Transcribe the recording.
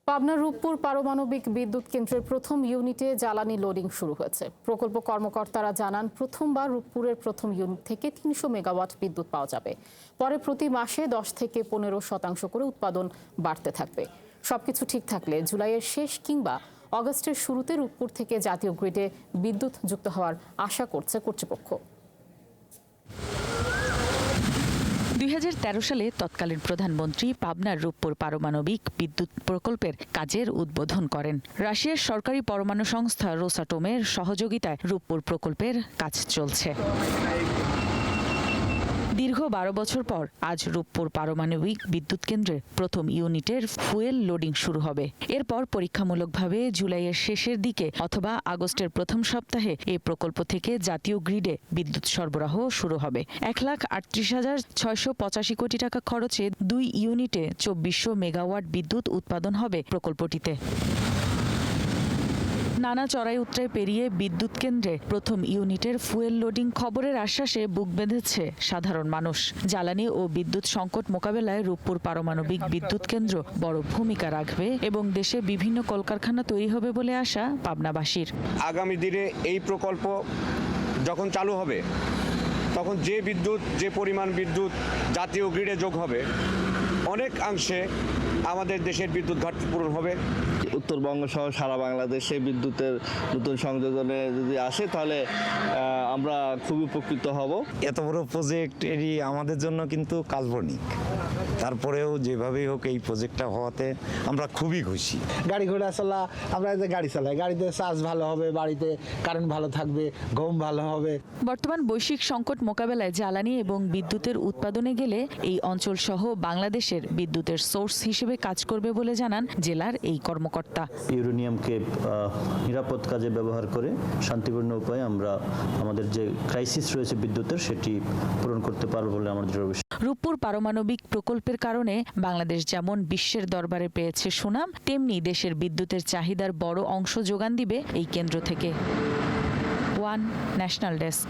পাবনার রূপপুর পারমাণবিক বিদ্যুৎ কেন্দ্রের প্রথম ইউনিটে জ্বালানি লোডিং শুরু হয়েছে। প্রকল্প কর্মকর্তারা জানান, প্রথমবার রূপপুরের প্রথম ইউনিট থেকে ৩০০ মেগাওয়াট বিদ্যুৎ পাওয়া যাবে। পরে প্রতি মাসে ১০ থেকে ১৫% করে উৎপাদন বাড়তে থাকবে। সবকিছু ঠিক থাকলে জুলাইয়ের শেষ কিংবা অগস্টের শুরুতে রূপপুর থেকে জাতীয় গ্রিডে বিদ্যুৎ যুক্ত হওয়ার আশা করছে কর্তৃপক্ষ। ২০১৩ সালে তৎকালীন প্রধানমন্ত্রী পাবনার রূপপুর পারমাণবিক বিদ্যুৎ প্রকল্পের কাজের উদ্বোধন করেন। রাশিয়ার সরকারি পরমাণু সংস্থা রোসাটমের সহযোগিতায় রূপপুর প্রকল্পের কাজ চলছে। দীর্ঘ ১২ বছর পর আজ রূপপুর পারমাণবিক বিদ্যুৎ কেন্দ্রের প্রথম ইউনিটের ফুয়েল লোডিং শুরু হবে। এরপর পরীক্ষামূলকভাবে জুলাইয়ের শেষের দিকে অথবা আগস্টের প্রথম সপ্তাহে এই প্রকল্প থেকে জাতীয় গ্রিডে বিদ্যুৎ সরবরাহ শুরু হবে। ১,৩৮,৬৮৫ কোটি টাকা খরচে ২ ইউনিটে ২৪০০ মেগাওয়াট বিদ্যুৎ উৎপাদন হবে প্রকল্পটিতে। নানা চড়াই উতরাই পেরিয়ে বিদ্যুৎ কেন্দ্রে প্রথম ইউনিটের ফুয়েল লোডিং খবরের আশ্বাসে বুক বেঁধেছে সাধারণ মানুষ। জ্বালানি ও বিদ্যুৎ সংকট মোকাবেলায় রূপপুর পারমাণবিক বিদ্যুৎ কেন্দ্র বড় ভূমিকা রাখবে এবং দেশে বিভিন্ন কলকারখানা তৈরি হবে বলে আশা পাবনাবাসীর। আগামী দিনে এই প্রকল্প যখন চালু হবে তখন যে পরিমাণ বিদ্যুৎ জাতীয় গ্রিডে যোগ হবে, অনেকাংশে আমাদের দেশের বিদ্যুৎ ঘাটতি পূরণ হবে। উত্তরবঙ্গ সহ সারা বাংলাদেশে বিদ্যুতের নতুন সংযোজনে যদি আসে তাহলে আমরা খুবই উপকৃত হব। এত বড় প্রজেক্ট এরই আমাদের জন্য কিন্তু কাল্পনিক, তারপরেও যেভাবেই হোক এই প্রজেক্টটা হওয়াতে আমরা খুবই খুশি। গাড়ি ঘোড়া চলা, আমরা যে গাড়ি চালাই, গাড়িতে চার্জ ভালো হবে, বাড়িতে কারেন্ট ভালো থাকবে, ঘুম ভালো হবে। বর্তমান বৈশ্বিক সংকট মোকাবেলায় জ্বালানি এবং বিদ্যুতের উৎপাদনে গেলে এই অঞ্চল সহ বাংলাদেশের বিদ্যুতের সোর্স হিসেবে কাজ করবে বলে জানান জেলার এই কর্মকর্তা। ইউরেনিয়ামকে নিরাপদ কাজে ব্যবহার করে শান্তিপূর্ণ উপায়ে আমরা আমাদের যে ক্রাইসিস রয়েছে বিদ্যুতের সেটি পূরণ করতে পারবো বলে আমার দৃঢ় বিশ্বাস। রূপপুর পারমাণবিক প্রকল্পের কারণে বাংলাদেশ যেমন বিশ্বের দরবারে পেয়েছে সুনাম, তেমনি দেশের বিদ্যুতের চাহিদার বড় অংশ যোগান দিবে এই কেন্দ্র থেকে। One national desk.